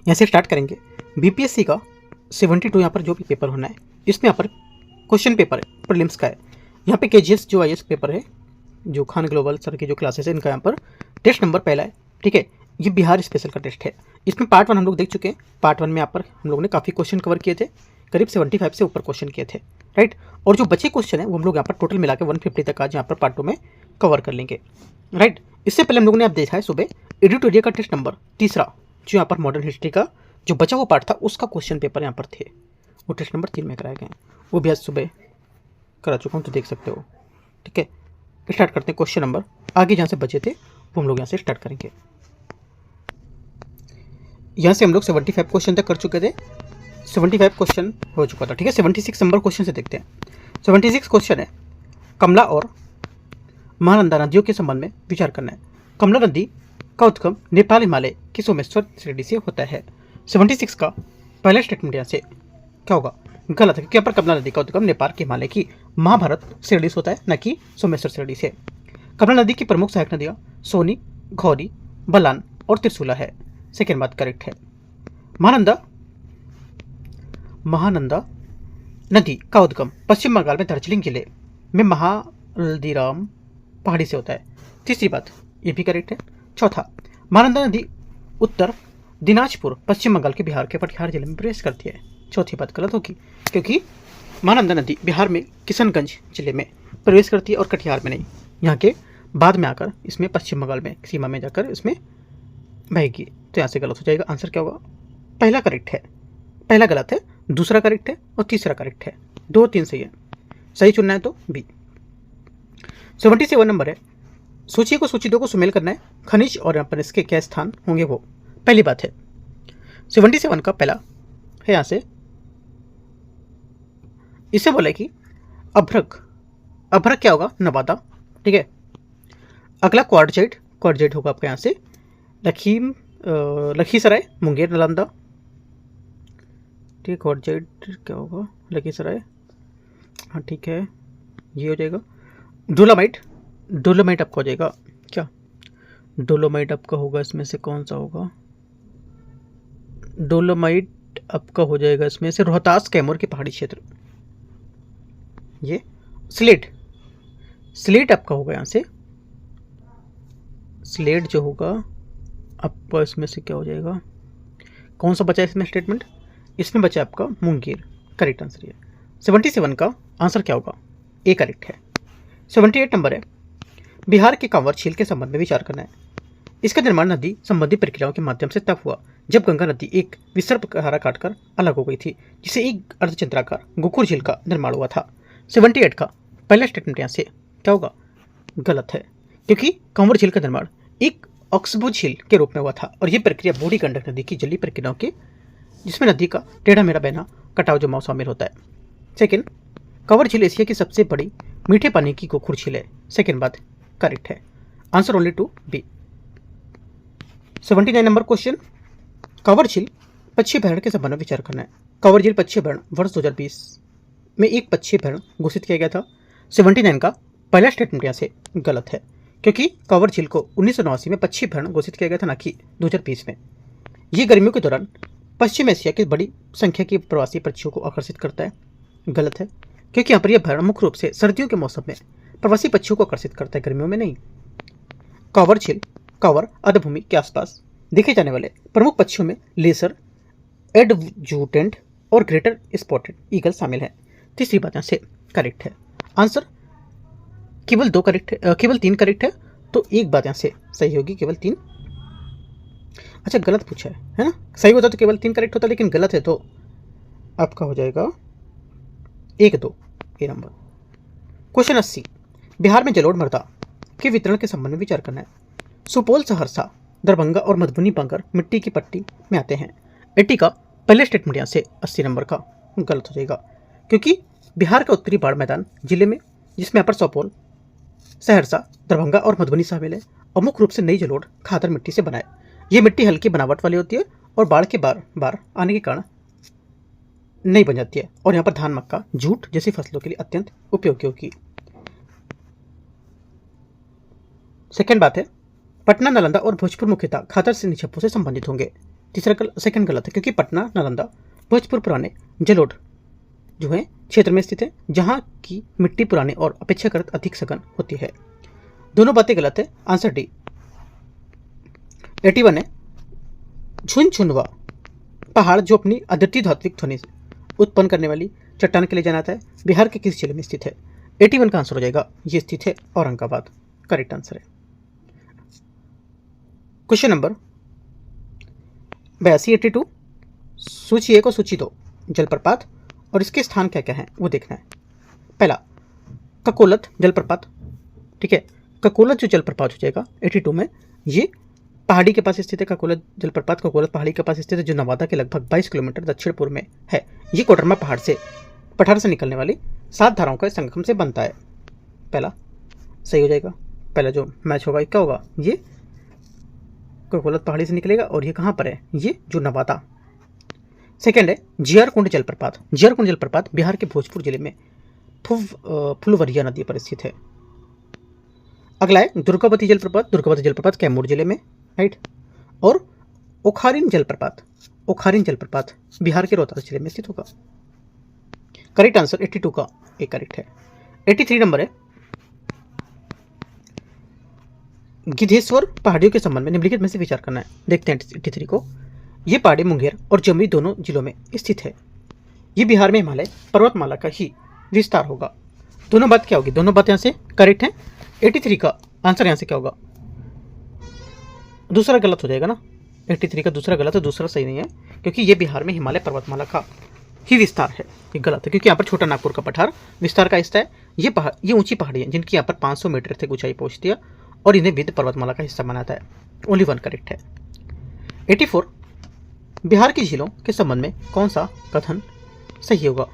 यहाँ से स्टार्ट करेंगे। बीपीएससी का 72 यहाँ पर जो भी पेपर होना है, इसमें यहाँ पर क्वेश्चन पेपर है प्रीलिम्स का है। यहाँ पे केजीएस जो आईएएस पेपर है, जो खान ग्लोबल सर की जो क्लासेस है, इनका यहाँ पर टेस्ट नंबर पहला है। ठीक है, ये बिहार स्पेशल का टेस्ट है। इसमें पार्ट 1 हम लोग देख चुके हैं। पार्ट 1 में यहाँ पर हम लोगों ने काफ़ी क्वेश्चन कवर किए थे, करीब 75 से ऊपर क्वेश्चन किए थे, राइट। और जो बचे क्वेश्चन है वो हम लोग यहाँ पर टोटल मिला के 150 तक आज यहाँ पर पार्ट 2 में कवर कर लेंगे, राइट। इससे पहले हम लोगों ने आप देखा है सुबह एडिटोरियल का टेस्ट नंबर तीसरा, जो यहाँ पर मॉडर्न हिस्ट्री का जो बचा हुआ पार्ट था, उसका क्वेश्चन पेपर यहाँ पर थे, वो टेस्ट नंबर 3 में कराए गए हैं। वो भी आज सुबह करा चुका हूँ, तो देख सकते हो। ठीक है, स्टार्ट करते हैं। क्वेश्चन नंबर आगे जहाँ से बचे थे वो हम लोग यहाँ से स्टार्ट करेंगे। यहाँ से हम लोग 75 क्वेश्चन तक कर चुके थे, 75 क्वेश्चन हो चुका था। ठीक है, 76 नंबर क्वेश्चन से देखते हैं। 76 क्वेश्चन है, कमला और महानंदा नदियों के संबंध में विचार करना है। कमला नदी का उद्गम नेपाल हिमालय की सोमेश्वर श्रेणी से होता है। 76 का पहला स्टेटमेंट यहाँ से क्या होगा? गलत है, क्योंकि यहाँ पर कमला नदी का उद्गम नेपाल के हिमालय की महाभारत श्रेणी से होता है, न कि सोमेश्वर श्रेणी से। कमला नदी की प्रमुख सहायक नदियाँ सोनी, घौरी, बलान और त्रिशूला है। सेकेंड बात करेक्ट है। महानंदा नदी का उद्गम पश्चिम बंगाल में दार्जिलिंग जिले में महाल्दीराम पहाड़ी से होता है। तीसरी बात ये भी करेक्ट है। चौथा, महानंदा नदी उत्तर दिनाजपुर पश्चिम बंगाल के बिहार के कटिहार जिले में प्रवेश करती है। चौथी बात गलत होगी, क्योंकि महानंदा नदी बिहार में किशनगंज जिले में प्रवेश करती है और कटिहार में नहीं, यहाँ के बाद में आकर इसमें पश्चिम बंगाल में सीमा में जाकर इसमें बहेगी। तो यहाँ से गलत हो जाएगा। आंसर क्या होगा? पहला करेक्ट है, पहला गलत है, दूसरा करेक्ट है और तीसरा करेक्ट है। 2 3 सही है, सही चुनना है तो बी। 77 नंबर है, सूची को सूची 2 को सुमेल करना है। खनिज और यहाँ पर इसके क्या स्थान होंगे वो पहली बात है। 77 का पहला है, यहाँ से इसे बोला कि अभ्रक, अभ्रक क्या होगा? नवादा। ठीक है, अगला क्वार्टजाइट, क्वार्टजाइट होगा आपका यहाँ से लखीसराय, मुंगेर, नालंदा। ठीक है, क्वार्टजाइट क्या होगा? लखीसराय, हाँ ठीक है, ये हो जाएगा। डोलोमाइट, डोलोमाइट आपका हो जाएगा क्या? डोलोमाइट आपका होगा इसमें से कौन सा होगा? डोलोमाइट आपका हो जाएगा इसमें से रोहतास कैमूर के पहाड़ी क्षेत्र। ये स्लेट, स्लेट आपका होगा यहाँ से, स्लेट जो होगा आपका इसमें से क्या हो जाएगा? कौन सा बचा है इसमें स्टेटमेंट? इसमें बचा आपका मुंगेर। करेक्ट आंसर ये। 77 का आंसर क्या होगा? ए करेक्ट है। 78 नंबर है, बिहार के कांवर झील के संबंध में विचार करना है। इसका निर्माण नदी संबंधी प्रक्रियाओं के माध्यम से तब हुआ जब गंगा नदी एक विसर्प धारा काटकर अलग हो गई थी, जिसे एक अर्धचंद्राकार गोकुर झील का निर्माण हुआ था। 78 का पहला स्टेटमेंट यहाँ से क्या होगा? गलत है, क्योंकि कांवर झील का निर्माण एक ऑक्सबो झील के रूप में हुआ था और ये प्रक्रिया बूढ़ी गंडक नदी की जलीय प्रक्रियाओं के, जिसमें नदी का टेढ़ा मेढ़ा बहना, कटाव जमाव शामिल होता है। सेकेंड, कांवर झील एशिया की सबसे बड़ी मीठे पानी की गोकुर झील है। सेकेंड बात करेक्ट है। Answer only two B. 79 number question, Kanwar झील पक्षी अभ्यारण्य के संबंध में विचार करना है। कांवर झील पक्षी अभ्यारण्य वर्ष 2020 में एक पक्षी अभ्यारण्य घोषित किया गया था। 79 का पहला स्टेटमेंट यहाँ से गलत है, क्योंकि कांवर झील को 1989 में पक्षी अभ्यारण्य घोषित किया गया था, ना कि 2020 में। ये गर्मियों के दौरान पश्चिम एशिया की बड़ी संख्या की प्रवासी पक्षियों को आकर्षित करता है। गलत है, क्योंकि यहाँ पर यह अभ्यारण्य मुख्य रूप से सर्दियों के मौसम में प्रवासी पक्षियों को आकर्षित करता है, गर्मियों में नहीं। कांवर झील, कांवर अर्धभूमि के आसपास देखे जाने वाले प्रमुख पक्षियों में लेसर, एडजुटेंट और ग्रेटर स्पॉटेड ईगल शामिल है। तीसरी बात यहाँ से करेक्ट है। आंसर केवल 2 करेक्ट है, केवल 3 करेक्ट है, तो एक बात यहाँ से सही होगी, केवल 3। अच्छा गलत पूछा है ना? सही होता तो केवल 3 करेक्ट होता, लेकिन गलत है तो आपका हो जाएगा 1 2 ए नंबर। क्वेश्चन 80, बिहार में जलोढ़ मृदा के वितरण के संबंध में विचार करना है। सुपौल, सहरसा, दरभंगा और मधुबनी बनकर मिट्टी की पट्टी में आते हैं। 80 का पहले स्टेटमेंट यहाँ से 80 नंबर का गलत हो जाएगा, क्योंकि बिहार का उत्तरी बाढ़ मैदान जिले में, जिसमें यहाँ पर सुपौल, सहरसा, दरभंगा और मधुबनी शामिल है, और मुख्य रूप से नई जलोढ़ खादर मिट्टी से बनाए। ये मिट्टी हल्की बनावट वाली होती है और बाढ़ के बार आने के कारण नहीं बन जाती है, और यहाँ पर धान, मक्का, जूट जैसी फसलों के लिए अत्यंत उपयोगी होगी। सेकेंड बात है, पटना, नालंदा और भोजपुर मुख्यतः खादर से निक्षेपों से संबंधित होंगे। सेकंड गलत है, क्योंकि पटना, नालंदा, भोजपुर पुराने जलोढ़ जो है क्षेत्र में स्थित है, जहाँ की मिट्टी पुराने और अपेक्षाकृत अधिक सघन होती है। दोनों बातें गलत है। आंसर डी 81 है। झुनझुनवा पहाड़ जो अपनी अद्वितीय धात्विक ध्वनि उत्पन्न करने वाली चट्टान के लिए जाना जाता है, बिहार के किस जिले में स्थित है? 81 का आंसर हो जाएगा, ये स्थित है औरंगाबाद। करेक्ट आंसर है। क्वेश्चन नंबर 82 82, सूची 1 और सूची 2 जलप्रपात और इसके स्थान क्या क्या हैं वो देखना है। पहला ककोलत जलप्रपात, ठीक है। ककोलत जो जलप्रपात हो जाएगा 82 में, ये पहाड़ी के पास स्थित है। ककोलत जलप्रपात ककोलत पहाड़ी के पास स्थित है, जो नवादा के लगभग 22 किलोमीटर दक्षिण पूर्व में है। ये कोडरमा पठार से निकलने वाली 7 धाराओं का संगम से बनता है। पहला सही हो जाएगा। पहला जो मैच होगा क्या होगा, ये ककोलत पहाड़ी से निकलेगा और ये कहाँ पर है, ये जो नवादा। सेकेंड है जियारकुंड जलप्रपात। जियारकुंड जलप्रपात बिहार के भोजपुर जिले में फुलवरिया नदी पर स्थित है। अगला है दुर्गावती जलप्रपात। दुर्गावती जलप्रपात कैमूर जिले में, राइट। और ओखारिन जलप्रपात बिहार के रोहतास जिले में स्थित होगा। करेक्ट आंसर 82 का एक करेक्ट है। 83 नंबर है गिद्धेश्वर पहाड़ियों के संबंध में निम्नलिखित में से विचार करना है। देखते हैं 83 को। ये पहाड़ी मुंगेर और जमुई दोनों जिलों में स्थित है। ये बिहार में हिमालय पर्वतमाला का ही विस्तार होगा। दोनों बात क्या होगी, दोनों बात यहाँ से करेक्ट है। 83 का आंसर यहाँ से क्या होगा, दूसरा गलत हो जाएगा ना। 83 का दूसरा गलत है, दूसरा सही नहीं है, क्योंकि ये बिहार में हिमालय पर्वतमाला का ही विस्तार है। ये गलत है, क्योंकि यहाँ पर छोटा नागपुर का पठार विस्तार का हिस्सा है। ये ऊंची पहाड़ी है जिनकी यहाँ पर 500 मीटर तक ऊंचाई पहुँचती है और इन्हें विंध्य पर्वतमाला का हिस्सा माना जाता है। ओनली वन करेक्ट है। 84 बिहार की झीलों के संबंध में कौन सा कथन सही होगा?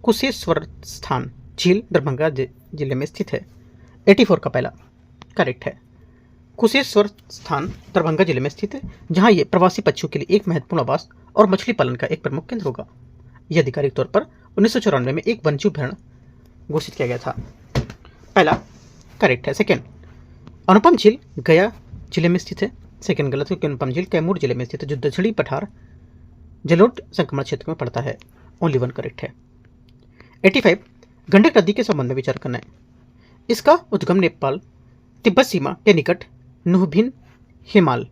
कुशेश्वर स्थान झील दरभंगा जिले में स्थित है। 84 का पहला करेक्ट है। कुशेश्वर स्थान दरभंगा जिले में स्थित है, जहां ये प्रवासी पक्षियों के लिए एक महत्वपूर्ण आवास और मछली पालन का एक प्रमुख केंद्र होगा। यह आधिकारिक तौर पर 1994 में एक वन्यजीव अभयारण्य घोषित किया गया था। पहला करेक्ट है। सेकेंड अनुपम झील गया जिले में स्थित है। सेकेंड गलत है, क्योंकि अनुपम झील कैमूर जिले में स्थित है, जो दक्षिणी पठार जलोढ़ संक्रमण क्षेत्र में पड़ता है। ओनली वन करेक्ट है। 85 गंडक नदी के संबंध में विचार करना है। इसका उद्गम नेपाल तिब्बत सीमा के निकट नुहबिन हिमाल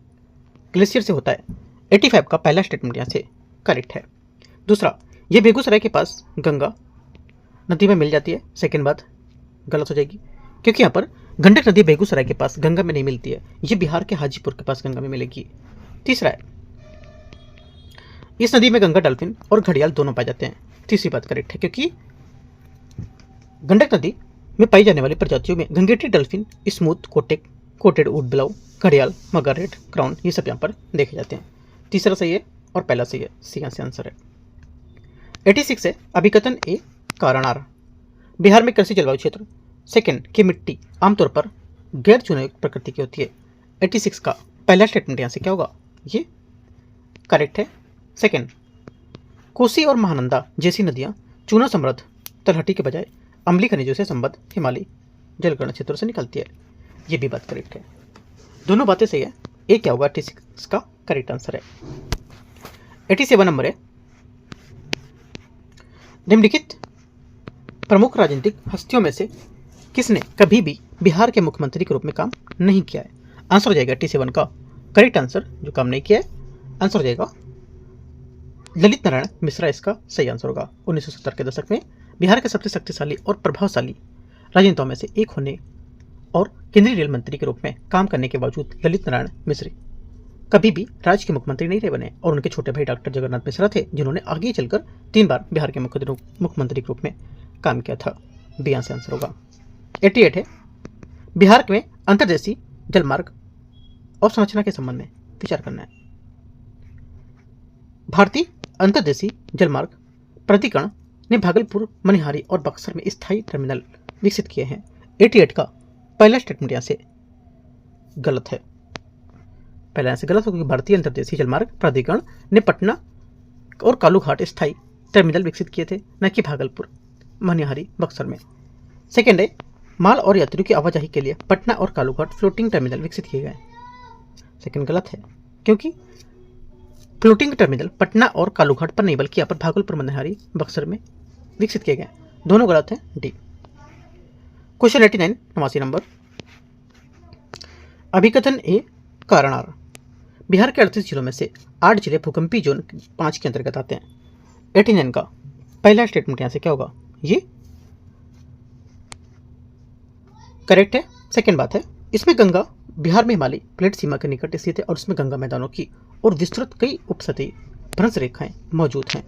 ग्लेशियर से होता है। 85 का पहला स्टेटमेंट यहाँ से करेक्ट है। दूसरा, ये बेगूसराय के पास गंगा नदी में मिल जाती है। सेकेंड बात गलत हो जाएगी, क्योंकि यहाँ पर गंडक नदी बेगूसराय के पास गंगा में नहीं मिलती है, ये बिहार के हाजीपुर के पास गंगा में मिलेगी। तीसरा है, इस नदी में गंगा डॉल्फिन और घड़ियाल दोनों पाए जाते हैं। तीसरी बात करेक्ट है, क्योंकि गंडक नदी में पाई जाने वाली प्रजातियों में गंगेटी डॉल्फिन, स्मूथ कोटेड ऊट बिलाव, घड़ियाल, मगर, रेड क्राउन, ये सब यहाँ पर देखे जाते हैं। तीसरा सही है और पहला सही है, सी यहाँ से आंसर है। 86 है अभिकथन ए कारणार। बिहार में कृषि जलवायु क्षेत्र सेकेंड की मिट्टी आमतौर पर गैर चुनावी प्रकृति की होती है। 86 का पहला स्टेटमेंट यहाँ से क्या होगा, ये करेक्ट है। सेकेंड, कोसी और महानंदा जैसी नदियाँ चूना समृद्ध तलहटी के बजाय अम्लीय खनिजों से संबद्ध हिमालयी जलग्रहण क्षेत्रों से निकलती है, ये भी बात करेक्ट है। दोनों बातें सही है। एक क्या होगा, 86 का करेक्ट आंसर है। 87 नंबर है निम्नलिखित प्रमुख राजनीतिक हस्तियों में से किसने कभी भी बिहार के मुख्यमंत्री के रूप में काम नहीं किया है? आंसर हो जाएगा 87 का करेक्ट आंसर, जो काम नहीं किया है आंसर हो जाएगा ललित नारायण मिश्रा, इसका सही आंसर होगा। 1970 के दशक में बिहार के सबसे शक्तिशाली और प्रभावशाली राजनेताओं में से एक होने और केंद्रीय रेल मंत्री के रूप में काम करने के बावजूद ललित नारायण मिश्र कभी भी राज्य के मुख्यमंत्री नहीं रहे बने, और उनके छोटे भाई डॉक्टर जगन्नाथ मिश्रा थे, जिन्होंने आगे चलकर 3 बार बिहार के मुख्यमंत्री के रूप में काम किया था। बी यहाँ से आंसर होगा। 88 है बिहार में अंतर्देशीय जलमार्ग और संरचना के संबंध में विचार करना है। भारतीय अंतर्देशीय जलमार्ग प्राधिकरण ने भागलपुर, मनिहारी और बक्सर में स्थायी टर्मिनल विकसित किए हैं। 88 का पहला स्टेटमेंट यहाँ से गलत है। पहला यहाँ से गलत होगा, क्योंकि भारतीय अंतर्देशीय जलमार्ग प्राधिकरण ने पटना और कालूघाट स्थायी टर्मिनल विकसित किए थे, न कि भागलपुर, मनिहारी, बक्सर में। सेकेंड है माल और यात्रियों की आवाजाही के लिए पटना और कालूघाट फ्लोटिंग टर्मिनल विकसित किए गए। सेकेंड गलत है, क्योंकि फ्लोटिंग टर्मिनल पटना और कालूघाट पर नहीं बल्कि यहाँ पर भागलपुर, मनहरी, बक्सर में विकसित किए गए। दोनों गलत है, डी। Question 89 89 number. अभिकथन ए कारण आर। बिहार के 38 जिलों में से 8 जिले भूकंपी जोन 5 के अंतर्गत आते हैं। 89 का पहला स्टेटमेंट यहां से क्या होगा, ये करेक्ट है। सेकेंड बात है, इसमें गंगा बिहार में हिमालय प्लेट सीमा के निकट स्थित है और उसमें गंगा मैदानों की और विस्तृत कई उपसतही भ्रंश रेखाएं मौजूद हैं।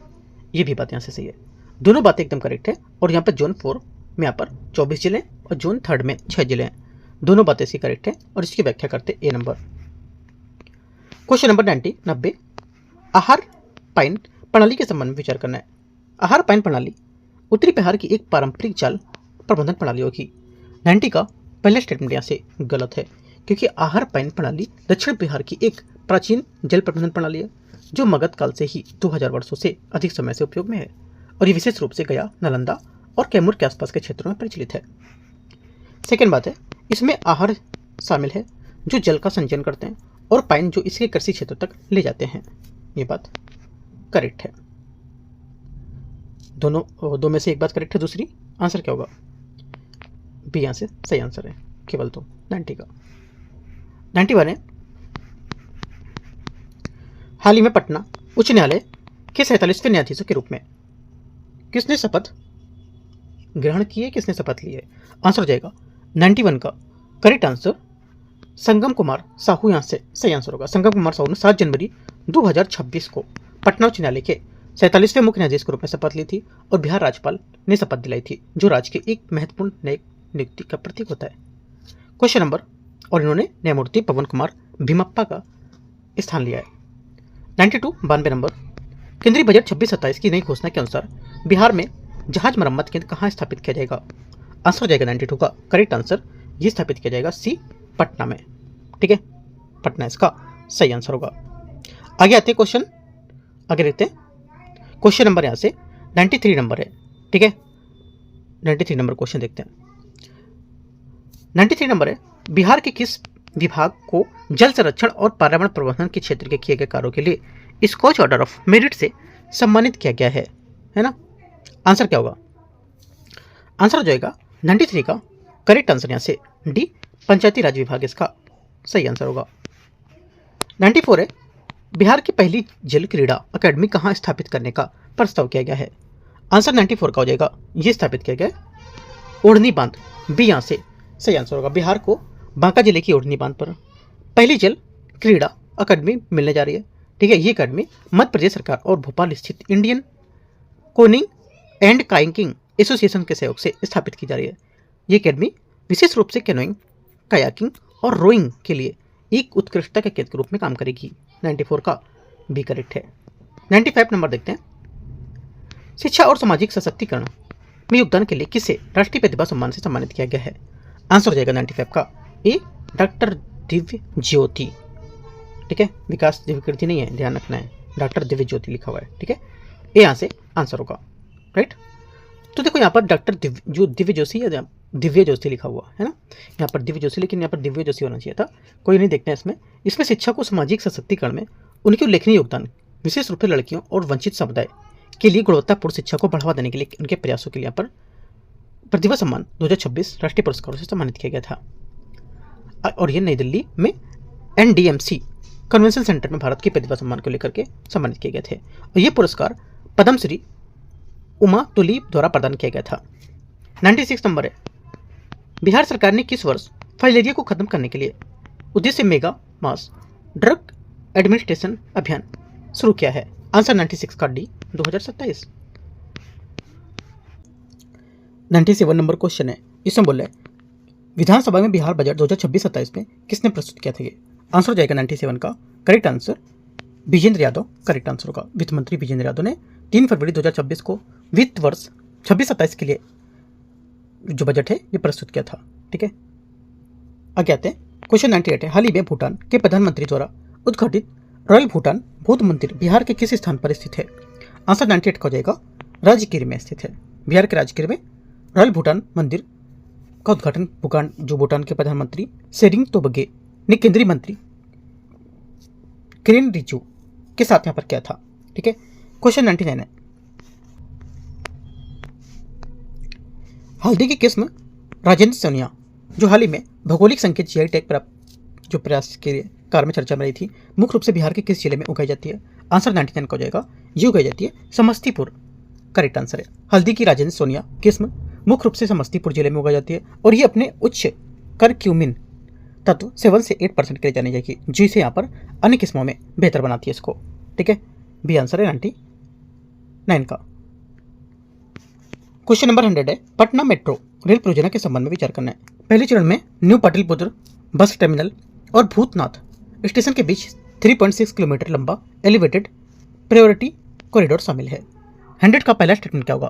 ये भी बात यहाँ से सही है। दोनों बातें एकदम करेक्ट है। और यहाँ पर जोन 4 में यहाँ पर 24 जिले और जोन 3 में 6 जिले हैं। दोनों बातें सी करेक्ट है और इसकी व्याख्या करते ए नंबर। क्वेश्चन नंबर 90 आहार पाइन प्रणाली के संबंध में विचार करना है। आहार पाइन प्रणाली उत्तरी बिहार की एक पारंपरिक जल प्रबंधन प्रणाली होगी। 90 का पहला स्टेटमेंट यहाँ से गलत है, क्योंकि आहार पाइन प्रणाली दक्षिण बिहार की एक प्राचीन जल प्रबंधन प्रणाली है जो मगध काल से ही 2000 वर्षों से अधिक समय से उपयोग में है और ये विशेष रूप से गया, नालंदा और कैमूर के आसपास के क्षेत्रों में प्रचलित है। सेकेंड बात है, इसमें आहार शामिल है जो जल का संचयन करते हैं और पाइन जो इसके कृषि क्षेत्र तक ले जाते हैं। ये बात करेक्ट है। दोनों दो में से एक बात करेक्ट है, दूसरी आंसर क्या होगा, बी यहां से सही आंसर है केवल। तो 90 का 91 है, हाल ही में पटना उच्च न्यायालय के 47वें न्यायाधीशों के रूप में किसने शपथ ग्रहण की है, किसने शपथ ली है। आंसर हो जाएगा 91 का करेक्ट आंसर संगम कुमार साहू, यहां से सही आंसर होगा। संगम कुमार साहू ने 7 जनवरी 2026 को पटना उच्च न्यायालय के 47वें मुख्य न्यायाधीश के रूप में शपथ ली थी और बिहार राज्यपाल ने शपथ दिलाई थी, जो राज्य के एक महत्वपूर्ण न्यायिक नियुक्ति का प्रतीक होता है। क्वेश्चन नंबर, और इन्होंने न्यायमूर्ति पवन कुमार भीमप्पा का स्थान लिया है। 92 नंबर, केंद्रीय बजट 26-27 की नई घोषणा के अनुसार बिहार में जहाज मरम्मत केंद्र कहाँ स्थापित किया जाएगा। आंसर हो जाएगा 92 का करेक्ट आंसर, ये स्थापित किया जाएगा सी पटना में। ठीक है, पटना इसका सही आंसर होगा। आगे आते हैं क्वेश्चन, आगे देखते हैं क्वेश्चन नंबर यहाँ से 93 नंबर है। ठीक है, 93 नंबर क्वेश्चन देखते हैं। 93 नंबर है, बिहार के किस विभाग को जल संरक्षण और पर्यावरण प्रबंधन के क्षेत्र के किए गए कार्यों के लिए स्कॉच ऑर्डर ऑफ मेरिट से सम्मानित किया गया है ना। आंसर क्या होगा, आंसर हो जाएगा 93 का करेक्ट आंसर यहाँ से डी पंचायती राज विभाग इसका सही आंसर होगा। 94 है, बिहार की पहली जल क्रीड़ा अकेडमी कहाँ स्थापित करने का प्रस्ताव किया गया है। आंसर 94 का हो जाएगा, ये स्थापित किया गया ओढ़नी बांध, बी यहाँ से सही आंसर होगा। बिहार को बांका जिले की ओढ़नी बांध पर पहली जल क्रीड़ा अकादमी मिलने जा रही है। ठीक है, ये अकादमी मध्य प्रदेश सरकार और भोपाल स्थित Indian Koenig and kayaking association के सहयोग से स्थापित की जा रही है। ये अकादमी विशेष रूप से कैनोइंग, कायाकिंग और रोइंग के लिए एक उत्कृष्टता के केंद्र के रूप में काम करेगी। 94 का बी करेक्ट है। 95 नंबर देखते हैं, शिक्षा और सामाजिक सशक्तिकरण में योगदान के लिए किसे राष्ट्रीय प्रतिभा सम्मान से सम्मानित किया गया है। आंसर हो जाएगा 95 का ए डॉक्टर दिव्य ज्योति। ठीक है, विकास दिव्यकीर्ति नहीं है, ध्यान रखना है, डॉक्टर दिव्य ज्योति लिखा हुआ है। ठीक है, ए यहाँ से आंसर होगा राइट। तो देखो यहाँ पर डॉक्टर दिव्य जोशी या दिव्य जोशी लिखा हुआ है ना, यहाँ पर दिव्य जोशी, लेकिन यहाँ पर दिव्य जोशी होना चाहिए था। कोई नहीं, देखते हैं इसमें शिक्षा को सामाजिक सशक्तिकरण में उनके उल्लेखनीय योगदान, विशेष रूप से लड़कियों और वंचित समुदाय के लिए गुणवत्तापूर्ण शिक्षा को बढ़ावा देने के लिए उनके प्रयासों के लिए यहाँ पर प्रतिभा सम्मान 2026 राष्ट्रीय पुरस्कारों से सम्मानित किया गया था। और ये नई दिल्ली में NDMC कन्वेंशन सेंटर में भारत की प्रतिभा सम्मान को लेकर के सम्मानित किए गए थे। और ये पुरस्कार पद्मश्री उमा तुली द्वारा प्रदान किया गया था। 96 नंबर है, बिहार सरकार ने किस वर्ष फाइलेरिया को खत्म करने के लिए उद्देश्य मेगा मास ड्रग एडमिनिस्ट्रेशन अभियान शुरू किया है। आंसर 96 का डी 2027। 97 नंबर क्वेश्चन है, इसमें बोल रहे विधानसभा में बिहार बजट 2026-27 में किसने प्रस्तुत किया था। ये आंसर हो जाएगा 97 का correct answer Vijender Yadav correct answer होगा। वित्त मंत्री विजेंद्र यादव ने 3 फरवरी 2026 को वित्त वर्ष 26-27 के लिए जो बजट है ये प्रस्तुत किया था। ठीक है, आगे आते हैं क्वेश्चन 98 है, हाल ही में भूटान के प्रधानमंत्री द्वारा उद्घाटित रॉयल भूटान बौद्ध मंदिर बिहार के किस स्थान पर स्थित है। आंसर 98 का हो जाएगा राजगीर में स्थित है। बिहार के राजगीर में रॉयल भूटान मंदिर का उद्घाटन भूटान के प्रधानमंत्री सेरिंग तोब्गे ने केंद्रीय मंत्री किरेन रिजिजू के साथ यहाँ पर क्या था। ठीक है, क्वेश्चन 99 है, हल्दी की किस्म राजेंद्र सोनिया जो हाल ही में भौगोलिक संकेत जीआई टैग प्राप्त जो प्रयास के लिए कार में चर्चा में रही थी, मुख्य रूप से बिहार के किस जिले में उगाई जाती है। आंसर 99 का हो जाएगा, ये उगाई जाती है समस्तीपुर। करेक्ट आंसर है। हल्दी की राजेंद्र सोनिया किस्म मुख्य रूप से समस्तीपुर जिले में उगाई जाती है और ये अपने उच्च करक्यूमिन तत्व 7 से 8% के लिए जानी जाएगी, जिसे यहाँ पर अन्य किस्मों में बेहतर बनाती है इसको। ठीक है, बी आंसर है 99 का। क्वेश्चन नंबर 100 है, पटना मेट्रो रेल परियोजना के संबंध में विचार करना है। पहले चरण में न्यू पाटलिपुत्र बस टर्मिनल और भूतनाथ स्टेशन के बीच 3.6 किलोमीटर लंबा एलिवेटेड प्रायोरिटी कॉरिडोर शामिल है। 100 का पहला स्टेटमेंट क्या होगा।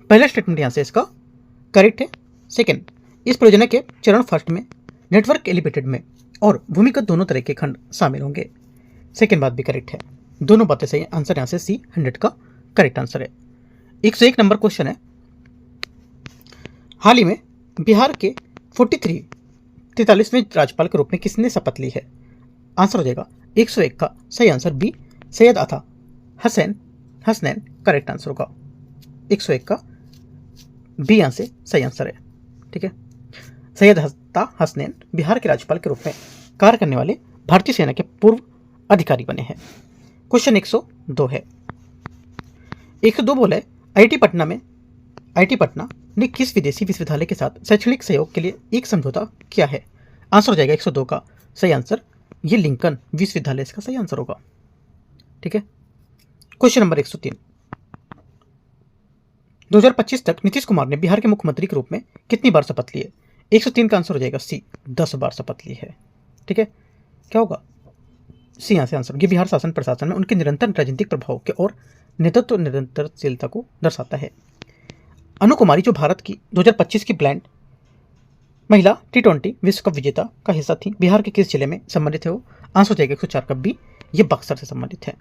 पहला स्टेटमेंट यहाँ से इसका करेक्ट है। सेकेंड, इस परियोजना के चरण फर्स्ट में नेटवर्क एलिवेटेड में और भूमिगत दोनों तरह के खंड शामिल होंगे। सेकेंड बात भी करेक्ट है, दोनों बातें सही। आंसर यहाँ से सी 100 का करेक्ट आंसर है। 101 नंबर क्वेश्चन है, हाल ही में बिहार के 43वें राज्यपाल के रूप में किसने शपथ ली है। आंसर हो जाएगा 101 का सही आंसर बी सैयद अता हसनैन करेक्ट आंसर होगा। 101 का बी यहाँ से सही आंसर है। ठीक है, सैयद अता हसनैन बिहार के राज्यपाल के रूप में कार्य करने वाले भारतीय सेना के पूर्व अधिकारी बने हैं। क्वेश्चन 102 है, 102 बोले आईआईटी पटना ने किस विदेशी विश्वविद्यालय के साथ शैक्षणिक सहयोग के लिए एक समझौता किया है। आंसर हो जाएगा 102 का सही आंसर, ये लिंकन विश्वविद्यालय इसका सही आंसर होगा। ठीक है, क्वेश्चन नंबर 103, 2025 तक नीतीश कुमार ने बिहार के मुख्यमंत्री के रूप में कितनी बार शपथ ली है। 103 का आंसर हो जाएगा सी 10 बार शपथ ली है। ठीक है, क्या होगा सी यहाँ से आंसर। ये बिहार शासन प्रशासन में उनके निरंतर राजनीतिक प्रभाव के और नेतृत्व निरंतरशीलता को दर्शाता है। अनु कुमारी जो भारत की 2025 की ब्लाइंड महिला T20 विश्व कप विजेता का हिस्सा थी, बिहार के किस जिले में संबंधित है वो। आंसर हो जाएगा 104 का बी, ये बक्सर से संबंधित है।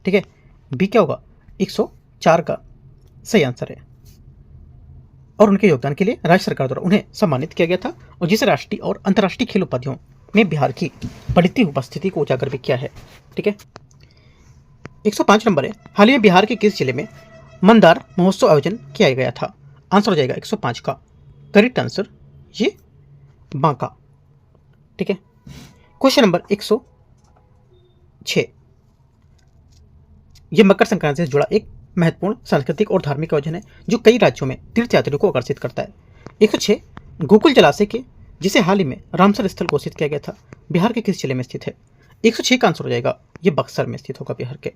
ठीक है, बी क्या होगा 104 का सही आंसर है। और उनके योगदान के लिए राज्य सरकार द्वारा उन्हें सम्मानित किया गया था और जिसे राष्ट्रीय और अंतर्राष्ट्रीय खेल उपाधियों में बिहार की बढ़ती उपस्थिति को उजागर भी किया है। ठीक है, 105 नंबर है, हाल ही में बिहार के किस जिले में मंदार महोत्सव आयोजन किया गया था। आंसर हो जाएगा 105 का करेक्ट आंसर, ये बांका। ठीक है, क्वेश्चन नंबर 106, यह मकर संक्रांति से जुड़ा एक महत्वपूर्ण सांस्कृतिक और धार्मिक आयोजन है जो कई राज्यों में तीर्थयात्रियों को आकर्षित करता है। 106, गोकुल जलाशय के जिसे हाल ही में रामसर स्थल घोषित किया गया था, बिहार के किस जिले में स्थित है। 106 का आंसर हो जाएगा, ये बक्सर में स्थित होगा। बिहार के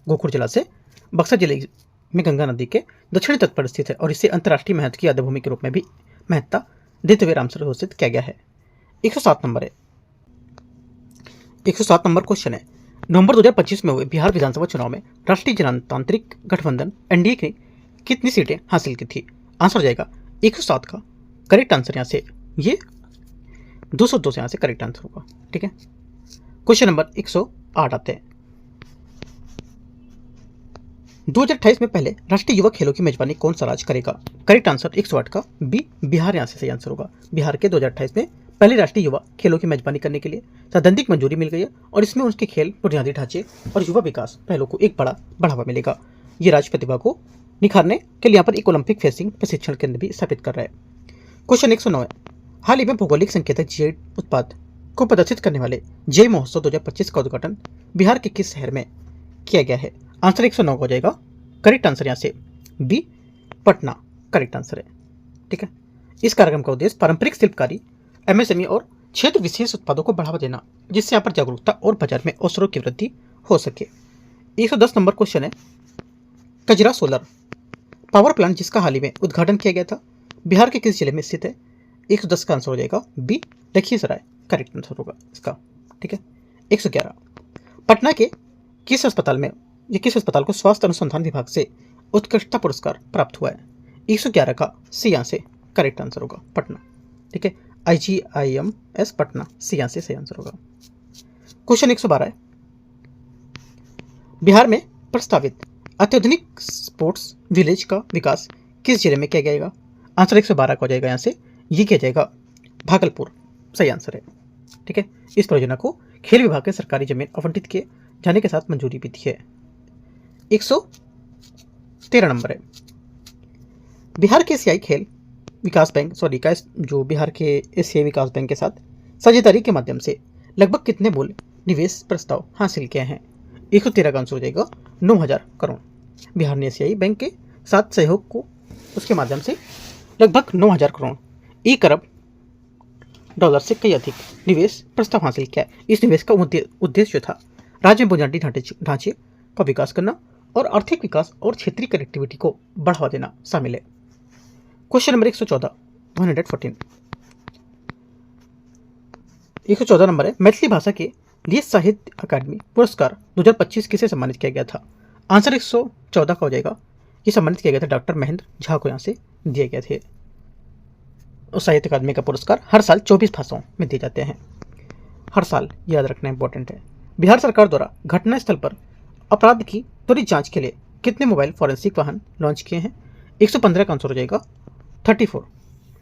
गोकुल जलाशय बक्सर जिले में गंगा नदी के दक्षिणी तट पर स्थित है और इसे अंतर्राष्ट्रीय महत्व की आद्यभूमि के रूप में भी महत्ता देते हुए रामसर घोषित किया गया है। 107 नंबर है, 107 नंबर क्वेश्चन है, नवंबर 2025 में हुए बिहार विधानसभा चुनाव में राष्ट्रीय जनतांत्रिक गठबंधन एनडीए ने कितनी सीटें हासिल की थी। आंसर हो जाएगा 107 का करेक्ट आंसर, यहाँ से ये 202 से यहाँ से करेक्ट आंसर होगा। ठीक है, क्वेश्चन नंबर 108 आते हैं, 2028 में पहले राष्ट्रीय युवा खेलों की मेजबानी कौन सा राज्य करेगा। करेक्ट आंसर 108 का बी, बिहार यहाँ से सही आंसर होगा। बिहार के 2028 में पहले राष्ट्रीय युवा खेलों की मेजबानी करने के लिए सैद्धांतिक मंजूरी मिल गई है और इसमें उनके खेल बुनियादी ढांचे और युवा विकास पहलों को एक बड़ा बढ़ावा मिलेगा। ये राज्य प्रतिभा को निखारने के लिए यहाँ पर एक ओलंपिक फेंसिंग प्रशिक्षण केंद्र भी स्थापित कर रहा है। क्वेश्चन 109 है, हाल ही में भौगोलिक संकेतक जीआई उत्पाद को प्रदर्शित करने वाले जय महोत्सव 2025 का उद्घाटन बिहार के किस शहर में किया गया है। आंसर 109 हो जाएगा करेक्ट आंसर, यहाँ से बी पटना करेक्ट आंसर है। ठीक है, इस कार्यक्रम का उद्देश्य पारंपरिक शिल्पकारी, एमएसएमई और क्षेत्र विशेष उत्पादों को बढ़ावा देना, जिससे यहाँ पर जागरूकता और बाजार में अवसरों की वृद्धि हो सके। 110 नंबर क्वेश्चन है, कजरा सोलर पावर प्लांट जिसका हाल ही में उद्घाटन किया गया था, बिहार के किस जिले में स्थित है। 110 का आंसर हो जाएगा बी, लखीसराय करेक्ट आंसर होगा इसका। ठीक है, 111, पटना के किस अस्पताल को स्वास्थ्य अनुसंधान विभाग से उत्कृष्टता पुरस्कार प्राप्त हुआ है। 111 का सी यहाँ से करेक्ट आंसर होगा पटना। ठीक है, IGIMS पटना सी यहाँ से सही आंसर होगा। क्वेश्चन 112 है, बिहार में प्रस्तावित अत्याधुनिक स्पोर्ट्स विलेज का विकास किस जिले में किया जाएगा। आंसर 112 का हो जाएगा, यहाँ से ये किया जाएगा भागलपुर सही आंसर है। ठीक है, इस परियोजना को खेल विभाग के सरकारी जमीन आवंटित किए जाने के साथ मंजूरी भी दी है। 113 नंबर है, बिहार के एशियाई खेल विकास बैंक जो बिहार के एशियाई विकास बैंक के साथ साझेदारी के माध्यम से लगभग कितने मूल निवेश प्रस्ताव हासिल किए हैं। 113 का आंसर हो जाएगा 9,000 करोड़। बिहार ने एशियाई बैंक के साथ सहयोग को उसके माध्यम से लगभग 9,000 करोड़ $1 अरब से कई अधिक निवेश प्रस्ताव हासिल किया है। इस निवेश का उद्देश्य था राज्य में बुनियादी ढांचे का विकास करना और आर्थिक विकास और क्षेत्रीय कनेक्टिविटी को बढ़ावा देना शामिल है। क्वेश्चन नंबर 114 114 नंबर है, मैथिली भाषा के लिए साहित्य अकादमी पुरस्कार 2025 किसे सम्मानित किया गया था। आंसर 114 का हो जाएगा, ये सम्मानित किया गया था डॉक्टर महेंद्र झा को यहाँ से दिए गए थे। और साहित्य अकादमी का पुरस्कार हर साल 24 भाषाओं में दिए जाते हैं, हर साल, याद रखना इंपॉर्टेंट है। बिहार सरकार द्वारा घटनास्थल पर अपराध की त्वरित जांच के लिए कितने मोबाइल फॉरेंसिक वाहन लॉन्च किए हैं। 115 का आंसर हो जाएगा 34।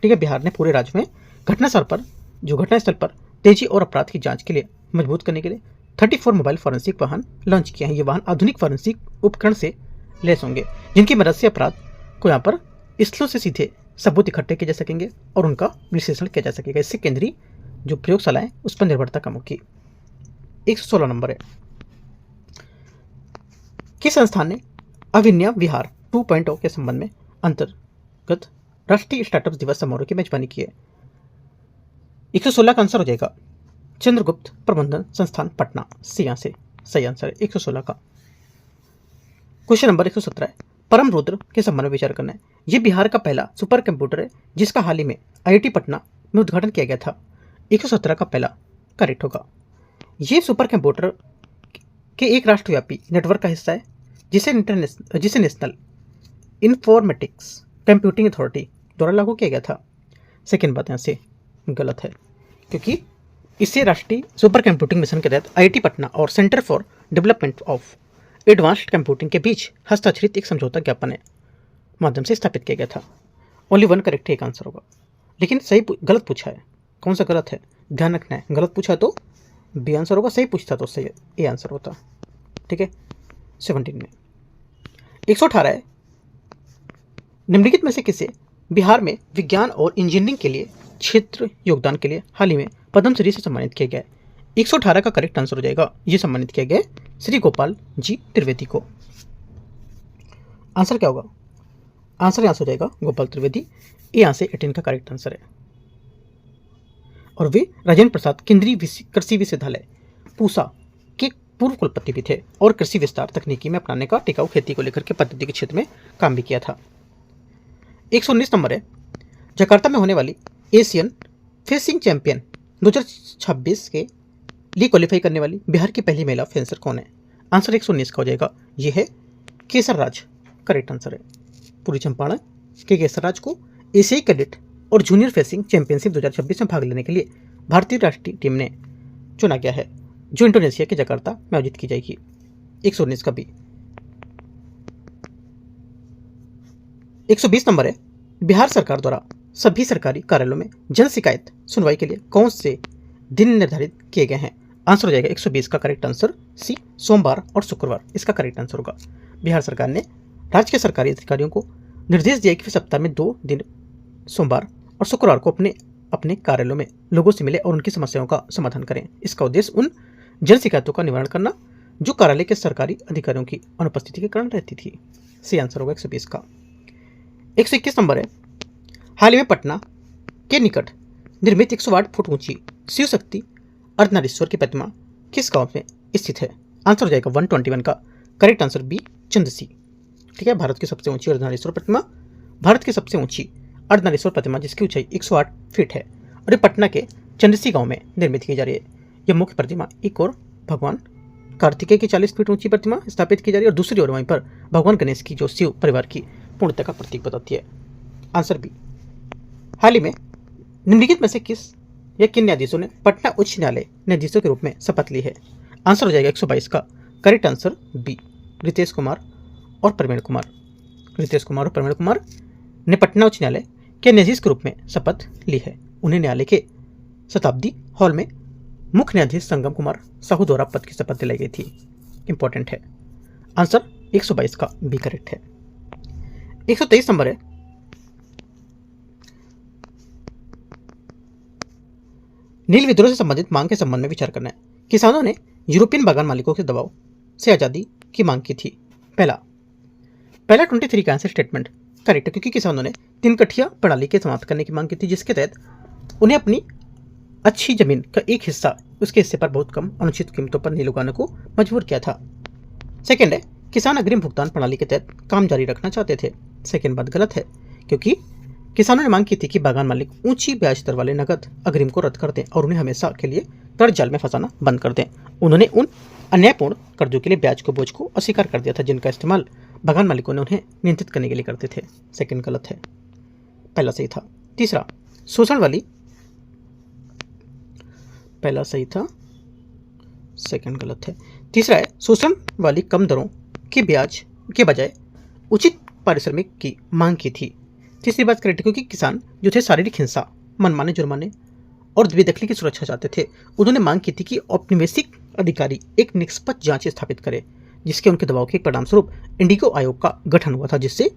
ठीक है, बिहार ने पूरे राज्य में घटनास्थल पर तेजी और अपराध की जांच के लिए मजबूत करने के लिए 34 मोबाइल फॉरेंसिक वाहन लॉन्च किए हैं। ये वाहन आधुनिक फॉरेंसिक उपकरण से लैस होंगे, जिनकी मदद से अपराध को यहाँ पर स्थलों से सीधे सबूत इकट्ठे किए जा सकेंगे और उनका विश्लेषण किया जा सकेगा। इससे केंद्रीय जो प्रयोगशाला है उस पर निर्भरता कम होगी। 116 नंबर है, किस संस्थान ने अभिनव विहार 2.0 के संबंध में अंतर्गत राष्ट्रीय स्टार्टअप दिवस समारोह की मेजबानी की है। 116 का आंसर हो जाएगा चंद्रगुप्त प्रबंधन संस्थान पटना, सी यहाँ से सही आंसर है 116 का। क्वेश्चन नंबर 117 है, परम रुद्र के संबंध में विचार करना है। यह बिहार का पहला सुपर कंप्यूटर है जिसका हाल ही में IIT पटना में उद्घाटन किया गया था। 117 का पहला करेक्ट होगा। ये सुपर कंप्यूटर के एक राष्ट्रव्यापी नेटवर्क का हिस्सा है जिसे नेशनल इंफॉर्मेटिक्स कंप्यूटिंग अथॉरिटी द्वारा लागू किया गया था। सेकेंड बात यहाँ से गलत है, क्योंकि इसे राष्ट्रीय सुपर कंप्यूटिंग मिशन के तहत IIT पटना और centre for development of advanced computing के बीच हस्ताक्षरित एक समझौता ज्ञापन माध्यम से स्थापित किया गया था। ओनली 1 करेक्ट एक आंसर होगा, लेकिन गलत पूछा है। कौन सा गलत है, ध्यान रखना है। गलत पूछा तो बी आंसर होगा, सही पूछता तो सही ए आंसर होता। ठीक है, 17 में 118 है, निम्नलिखित में से किसे बिहार में विज्ञान और इंजीनियरिंग के लिए क्षेत्र योगदान के लिए हाल ही में पद्मश्री से सम्मानित किया गया है। 118 का करेक्ट आंसर हो जाएगा, ये सम्मानित किया गया श्री गोपाल जी त्रिवेदी को। आंसर क्या होगा, आंसर यहाँ से हो जाएगा गोपाल त्रिवेदी, ये यहाँ से 18 का करेक्ट आंसर है। और वे राजेंद्र प्रसाद केंद्रीय कृषि विश्वविद्यालय पूसा के पूर्व कुलपति भी थे और कृषि विस्तार तकनीकी में अपनाने का टिकाऊ खेती को लेकर के पद्धति के क्षेत्र में काम भी किया था। 119 नंबर है, जकार्ता में होने वाली एशियन फेंसिंग चैंपियन 2026 के लिए क्वालिफाई करने वाली बिहार की पहली महिला फेंसर कौन है। आंसर 119 का हो जाएगा, ये है केसर राज, करेक्ट आंसर है। पूर्वी चंपारण के केसर राज को एशियाई कैडेट और जूनियर फेंसिंग चैंपियनशिप 2026 में भाग लेने के लिए भारतीय राष्ट्रीय टीम ने चुना गया है, जो इंडोनेशिया के जकार्ता में आयोजित की जाएगी। 119 का भी। 120 नंबर है, बिहार सरकार द्वारा सभी सरकारी कार्यालयों में जन शिकायत सुनवाई के लिए कौन से दिन निर्धारित किए गए हैं। आंसर हो जाएगा 120 का करेक्ट आंसर सी, सोमवार और शुक्रवार इसका करेक्ट आंसर होगा। बिहार सरकार ने राज्य के सरकारी अधिकारियों को निर्देश दिया कि वे सप्ताह में 2 दिन सोमवार और शुक्रवार को अपने कार्यालयों में लोगों से मिले और उनकी समस्याओं का समाधान करें। इसका उद्देश्य उन जन शिकायतों का निवारण करना जो कार्यालय के सरकारी अधिकारियों की अनुपस्थिति के कारण रहती थी। सही आंसर होगा 120 का। 121 नंबर है, हाल ही में पटना के निकट निर्मित 108 फुट ऊंची शिव शक्ति अर्धनारीश्वर की प्रतिमा किस गांव में स्थित है। आंसर हो जाएगा 121 का करेक्ट आंसर बी, चंदसी। ठीक है, भारत की सबसे ऊंची अर्धनारीश्वर प्रतिमा, भारत की सबसे ऊंची अर्धनारीश्वर प्रतिमा जिसकी ऊंचाई 108 फीट है और ये पटना के चंदसी गांव में निर्मित की जा रही है। यह मुख्य प्रतिमा एक और भगवान कार्तिकेय की 40 फीट ऊंची प्रतिमा स्थापित की जा रही है और दूसरी ओर वहीं पर भगवान गणेश की जो शिव परिवार की पूर्णता का प्रतीक बताती है। Answer B. हाल ही में निम्नलिखित में से किन न्यायाधीशों ने पटना उच्च न्यायालय न्यायाधीशों के रूप में शपथ ली है। आंसर हो जाएगा 122 का correct answer B, Ritesh Kumar और प्रवीण कुमार। रितेश कुमार और प्रवीण कुमार ने पटना उच्च न्यायालय के न्यायाधीश के रूप में शपथ ली है। उन्हें न्यायालय के शताब्दी हॉल में मुख्य न्यायाधीश संगम कुमार साहू द्वारा पद की शपथ दिलाई गई थी। इंपॉर्टेंट है। आंसर 122 का बी करेक्ट है। 123 नंबर है, नील विद्रोह से संबंधित मांग के संबंध में विचार करना है। किसानों ने यूरोपियन बागान मालिकों के दबाव से आजादी की मांग की थी। पहला 23 का आंसर स्टेटमेंट करेक्ट है, क्योंकि किसानों ने तीन कठिया प्रणाली के समाप्त करने की मांग की थी, जिसके तहत उन्हें अपनी अच्छी जमीन का एक हिस्सा उसके हिस्से पर बहुत कम अनुचित कीमतों पर नील उगाने को मजबूर किया था। सेकेंड है, किसान अग्रिम भुगतान प्रणाली के तहत काम जारी रखना चाहते थे। सेकेंड बात गलत है, क्योंकि किसानों ने मांग की थी कि बागान मालिक ऊंची ब्याज दर वाले नकद अग्रिम को रद्द कर दें और उन्हें हमेशा के लिए कर्ज जाल में फंसाना बंद कर दें। उन्होंने उन अन्यायपूर्ण कर्जों के लिए ब्याज को बोझ को अस्वीकार कर दिया था, जिनका इस्तेमाल बागान मालिकों ने उन्हें नियंत्रित करने के लिए करते थे। सेकंड गलत है, पहला सही था। तीसरा शोषण वाली, पहला सही था, सेकंड गलत है। तीसरा है शोषण वाली कम दरों के ब्याज के बजाय उचित पारिश्रमिक की मांग की थी। तीसरी बात करेक्ट, क्योंकि किसान जो थे शारीरिक हिंसा, मनमाने जुर्माने और बेदखली की सुरक्षा चाहते थे। उन्होंने मांग की थी कि औपनिवेशिक अधिकारी एक निष्पक्ष जांच स्थापित करे, जिसके उनके दबाव के परिणाम स्वरूप इंडिगो आयोग का गठन हुआ था, जिससे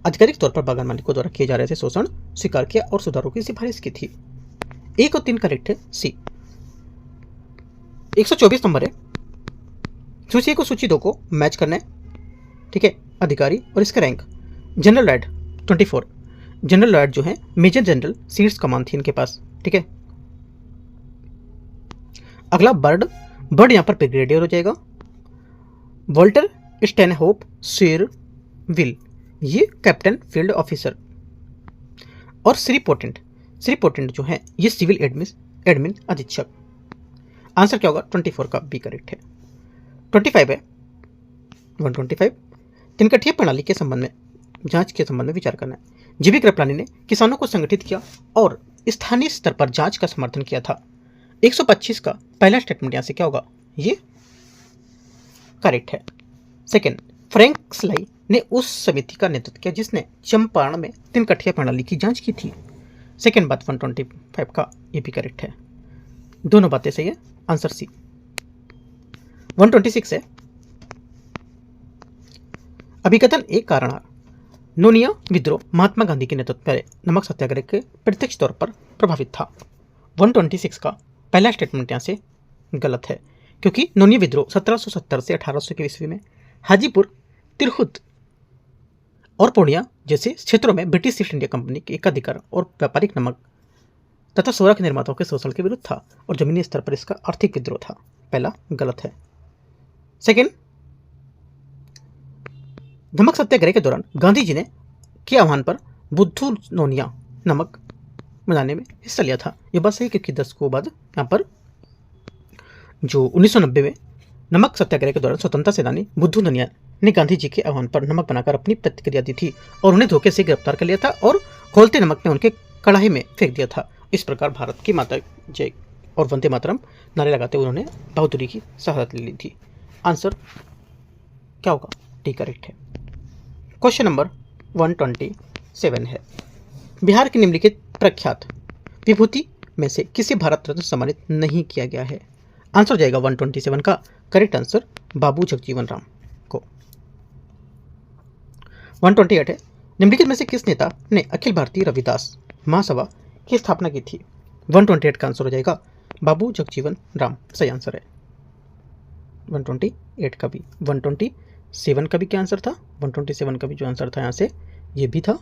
आधिकारिक तौर पर बागान मालिकों द्वारा किए जा रहे थे शोषण स्वीकार किया और सुधारों की सिफारिश की थी। 1 और 3 करेक्ट है, सी। 124 नंबर है, सूची 1 को सूची 2 को मैच करना है। ठीक है, अधिकारी और इसका rank. General red 24, general red जो है मेजर जनरल सीड्स कमान थी इनके पास। ठीक है, अगला बर्ड यहां पर ब्रिगेडियर हो जाएगा। वॉल्टर स्टैनहोप शेर विल, ये कैप्टन फील्ड ऑफिसर। और श्री पोटेंट जो है ये सिविल एडमिन अधीक्षक। आंसर क्या होगा? 24 का बी करेक्ट है। 25 है, 125 तिनकठिया प्रणाली के संबंध में जांच के संबंध में विचार करना है। जीवी कृपलानी ने किसानों को संगठित किया और स्थानीय स्तर पर जांच का समर्थन किया था। 125 का पहला स्टेटमेंट यहां से क्या होगा? ये करेक्ट है। सेकंड, फ्रैंक स्लाई ने उस समिति का नेतृत्व किया जिसने चंपारण में तिनकठिया प्रणाली की जांच की थी। सेकंड बात 125 का ये भी करेक्ट है, दोनों बातें सही है। Answer C. 126 है, अभिकथन एक कारण नोनिया विद्रोह महात्मा गांधी के नेतृत्व में नमक सत्याग्रह के प्रत्यक्ष तौर पर प्रभावित था। 126 का पहला स्टेटमेंट यहां से गलत है, क्योंकि नोनिया विद्रोह 1770 से 1800 के ईस्वी में हाजीपुर, तिरहुत और पूर्णिया जैसे क्षेत्रों में ब्रिटिश ईस्ट इंडिया कंपनी के एकाधिकार और व्यापारिक नमक तथा सोरा के निर्माताओं के शोषण के विरुद्ध था और जमीनी स्तर पर इसका आर्थिक विद्रोह था। पहला गलत है। सेकेंड, नमक सत्याग्रह के दौरान गांधी जी ने के आह्वान पर बुद्धू नोनिया नमक बनाने में हिस्सा लिया था। यह बात सही, क्योंकि 10 को बाद यहाँ पर जो 1990 में नमक सत्याग्रह के दौरान स्वतंत्रता सेनानी बुद्धू नोनिया ने गांधी जी के आह्वान पर नमक बनाकर अपनी प्रतिक्रिया दी थी और उन्हें धोखे से गिरफ्तार कर लिया था और खोलते नमक में उनके कड़ाही में फेंक दिया था। इस प्रकार भारत की माता जय और वंदे मातरम नारे लगाते हुए उन्होंने बहादुरी की शहादत ले ली थी। आंसर क्या होगा? डी करेक्ट है। क्वेश्चन नंबर 127 है, बिहार की निम्नलिखित प्रख्यात विभूति में से किसे भारत रत्न सम्मानित नहीं किया गया है? आंसर हो जाएगा 127 का करेक्ट आंसर बाबू जगजीवन राम को। 128 है, निम्नलिखित में से किस नेता ने अखिल भारतीय रविदास महासभा की स्थापना की थी? 128 का आंसर हो जाएगा बाबू जगजीवन राम, सही आंसर है। 128 का भी, 127 का भी क्या आंसर था? 127 का भी जो आंसर था यहाँ से ये भी था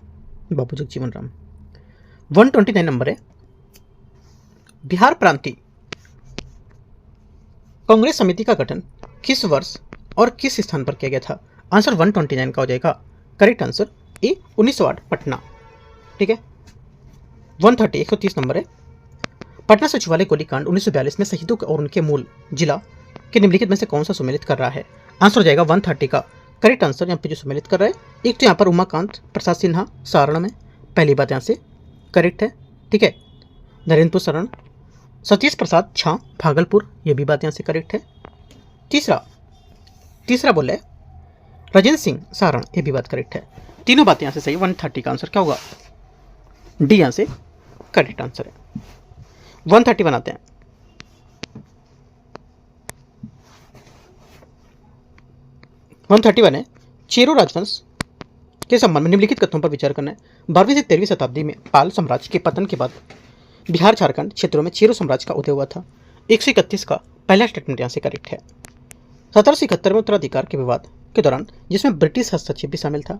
बाबू जगजीवन राम। 129 नंबर है, बिहार प्रांतीय कांग्रेस समिति का गठन किस वर्ष और किस स्थान पर किया गया था? आंसर 129 का हो जाएगा करेक्ट आंसर ए 1908 पटना। ठीक है। 130 नंबर है, पटना सचिवालय गोलीकांड 1942 में शहीदों और उनके मूल जिला के निम्नलिखित में से कौन सा सम्मिलित कर रहा है? आंसर हो जाएगा 130 का करेक्ट आंसर यहाँ पे जो सम्मिलित कर रहा है, एक तो यहाँ पर उमाकांत प्रसाद सिन्हा सारण में, पहली बात यहाँ से करेक्ट है। ठीक है, नरेंद्रपुर सारण, सतीश प्रसाद छा भागलपुर, ये भी बात यहाँ से करेक्ट है। तीसरा बोले राजेंद्र सिंह सारण, ये भी बात करेक्ट है। तीनों बातें यहाँ से सही। 130 का आंसर क्या होगा? डी यहाँ से करेक्ट आंसर है। 130 बनाते हैं, 131 है चेरो राजवंश के संबंध में निम्नलिखित कथनों पर विचार करना है। 12वीं से 13वीं शताब्दी में पाल साम्राज्य के पतन के बाद बिहार झारखंड क्षेत्रों में चेरो साम्राज्य का उदय हुआ था। 131 का पहला स्टेटमेंट यहाँ से करेक्ट है। 1771 में उत्तराधिकार के विवाद के दौरान, जिसमें ब्रिटिश हस्तक्षेप भी शामिल था,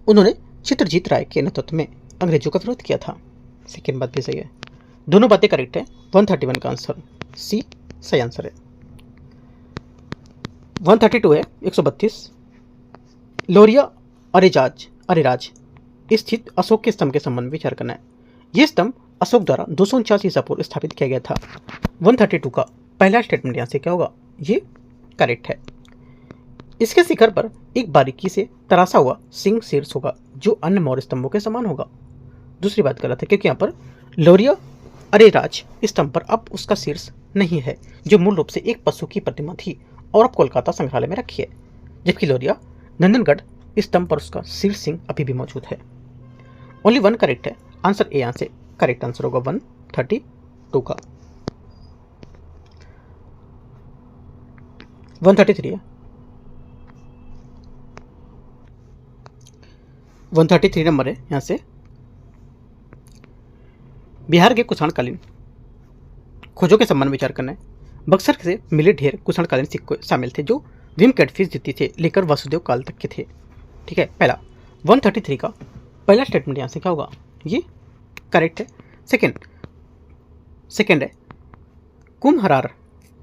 उन्होंने चित्रजीत राय के नेतृत्व में अंग्रेजों का विरोध किया था। सेकेंड बात भी सही है, दोनों बातें करेक्ट है। 131 का आंसर सी सही आंसर है। 132 है 132 लोरिया अरेराज स्थित अशोक के स्तंभ के संबंध में विचार करना है। यह स्तंभ अशोक द्वारा 249 ईसा पूर्व स्थापित किया गया था। 132 का पहला स्टेटमेंट यहाँ से क्या होगा, ये करेक्ट है। इसके शिखर पर एक बारीकी से तराशा हुआ सिंह शीर्ष होगा जो अन्य मौर्य स्तंभों के समान होगा। दूसरी बात गलत है, क्योंकि यहाँ पर लोरिया अरेराज स्तंभ पर अब उसका शीर्ष नहीं है, जो मूल रूप से एक पशु की प्रतिमा थी और अब कोलकाता संग्रहालय में रखी है, जबकि लोरिया नंदनगढ़ स्तंभ पर उसका शीर्ष सिंह अभी भी मौजूद है। ओनली वन करेक्ट है, आंसर ए यहाँ से करेक्ट आंसर होगा 132 का। 133 है 133 नंबर है यहाँ से। बिहार के कुषाणकालीन खोजों के संबंध में विचार करना है। बक्सर से मिले ढेर कुषाणकालीन सिक्के शामिल थे जो भीम कैटफिश जितती थे लेकर वासुदेव काल तक के थे। ठीक है, पहला 133 का पहला स्टेटमेंट यहाँ से क्या होगा, ये करेक्ट है। सेकेंड है कुम्हरार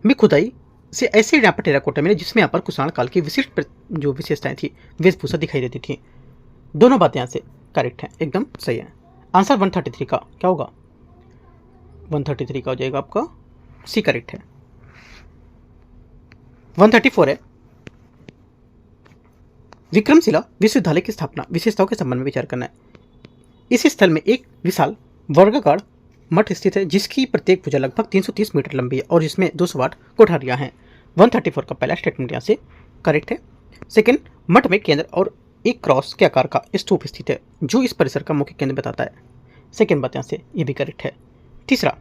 में खुदाई से ऐसे यहाँ पर टेराकोटा मिले जिसमें यहाँ पर कुषाण काल की विशिष्ट जो विशेषताएं थी, वेशभूषा दिखाई देती थी। दोनों बातें यहाँ से करेक्ट हैं, एकदम सही है। आंसर 133 का क्या होगा, 133 का हो जाएगा आपका सी करेक्ट है। 134 है विक्रमशिला विश्वविद्यालय की स्थापना विशेषताओं के संबंध में विचार करना है। इस स्थल में एक विशाल वर्गाकार मठ स्थित है जिसकी प्रत्येक भुजा लगभग 330 मीटर लंबी है और जिसमें 208 कोठारियां हैं। 134 का पहला स्टेटमेंट यहाँ से करेक्ट है। सेकंड, मठ में केंद्र और एक क्रॉस के आकार का स्तूप स्थित है जो इस परिसर का मुख्य केंद्र बताता है। सेकंड बात यहाँ से ये भी करेक्ट है। तीसरा,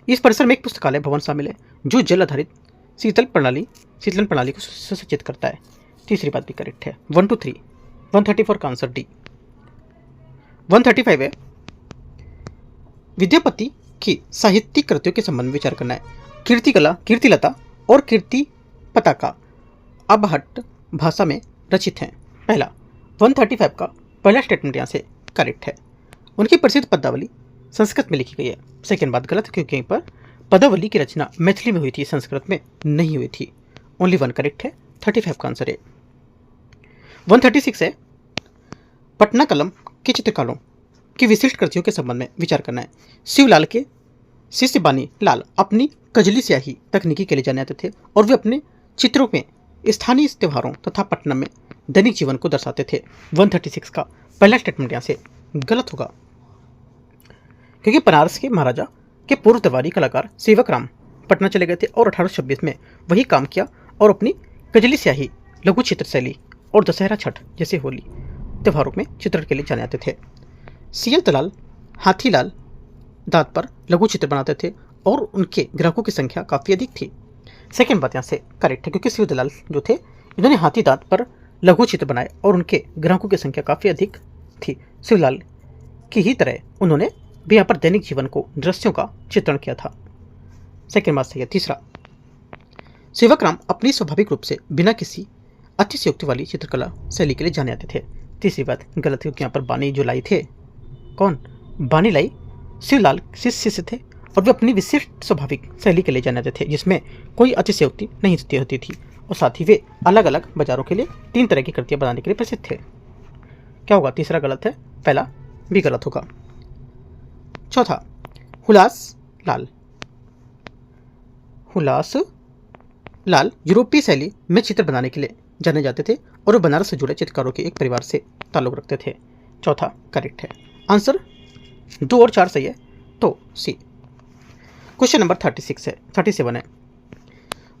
इस परिसर में एक पुस्तकालय भवन शामिल है जो जल आधारित शीतलन प्रणाली को सुसज्जित करता है। तीसरी बात भी करेक्ट है। 1 to 3 134 का आंसर डी। 135 है विद्यापति की साहित्यिक कृतियों के संबंध में विचार करना है। कीर्तिलता और कीर्ति पताका अबहट्ट भाषा में रचित हैं। पहला 135 का पहला स्टेटमेंट यहाँ से करेक्ट है। उनकी प्रसिद्ध पद्मावली संस्कृत में लिखी गई है। सेकेंड बात गलत, क्योंकि यहीं पर पद्मावली की रचना मैथिली में हुई थी, संस्कृत में नहीं हुई थी। ओनली वन करेक्ट है, 35 का आंसर है। 136 है पटना कलम के चित्रकारों की विशिष्ट कृतियों के संबंध में विचार करना है। शिवलाल के शिष्य बानी लाल अपनी कजली स्याही तकनीकी के लिए जाने जाते थे और वे अपने चित्रों में स्थानीय त्योहारों तथा पटना में दैनिक जीवन को दर्शाते थे। 136 का पहला स्टेटमेंट यहाँ से गलत होगा, क्योंकि बनारस के महाराजा के पूर्व दरबारी कलाकार सेवक राम पटना चले गए थे और 1826 में वही काम किया और अपनी कजली स्याही, लघु चित्र शैली और दशहरा, छठ जैसे होली त्योहारों में चित्रण के लिए जाने जाते थे। सियल दलाल हाथीलाल दांत पर लघु चित्र बनाते थे और उनके ग्राहकों की संख्या काफ़ी अधिक थी। सेकेंड बात यहाँ से करेक्ट है, क्योंकि सियल दलाल जो थे इन्होंने हाथी दांत पर लघु चित्र बनाए और उनके ग्राहकों की संख्या काफ़ी अधिक थी। शिवलाल की ही तरह उन्होंने भी यहाँ पर दैनिक जीवन को दृश्यों का चित्रण किया था। सेकेंड बात सही है। तीसरा, सेवकराम अपनी स्वाभाविक रूप से बिना किसी अतिशयोक्ति वाली चित्रकला शैली के लिए जाने जाते थे। तीसरी बात गलत है, क्योंकि यहाँ पर बानी जो लाई थे, कौन बानी लाई शिवलाल शिष्य थे और वे अपनी विशिष्ट स्वाभाविक शैली के लिए जाने जाते थे जिसमें कोई अतिशयोक्ति नहीं होती थी और साथ ही वे अलग अलग बाजारों के लिए 3 तरह की कृतियाँ बनाने के लिए प्रसिद्ध थे। क्या होगा, तीसरा गलत है, पहला भी गलत होगा। चौथा, हुलास लाल यूरोपीय शैली में चित्र बनाने के लिए जाने जाते थे और वे बनारस से जुड़े चित्रकारों के एक परिवार से ताल्लुक रखते थे। चौथा करेक्ट है। आंसर 2 और 4 सही है, तो सी। क्वेश्चन नंबर 37 है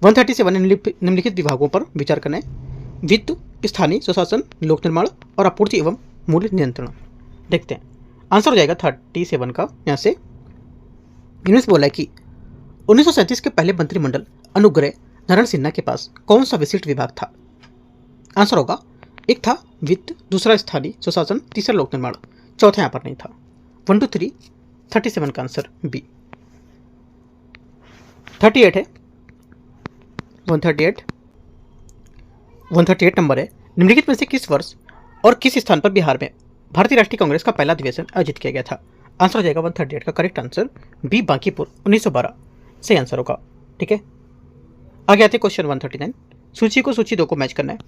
137 निम्नलिखित विभागों पर विचार करना है। वित्त, स्थानीय स्वशासन, लोक निर्माण और आपूर्ति एवं मूल्य नियंत्रण। देखते हैं, आंसर हो जाएगा 37 का। यहाँ से इन्होंने बोला है कि 1937 के पहले मंत्रिमंडल अनुग्रह नारायण सिन्हा के पास कौन सा विशिष्ट विभाग था। आंसर होगा, एक था वित्त, दूसरा स्थानीय सुशासन, तीसरा लोक निर्माण, चौथा यहाँ पर नहीं था। 1 2 3 37 का आंसर बी। 38 है 138 नंबर है। निम्नलिखित में से किस वर्ष और किस स्थान पर बिहार में भारतीय राष्ट्रीय कांग्रेस का पहला अधिवेशन आयोजित किया गया था? आंसर हो जाएगा 138 का करेक्ट आंसर बी, बांकीपुर 1912 सही आंसर होगा। ठीक है, आगे आते क्वेश्चन 139। सूची को सूची 2 को मैच करना है।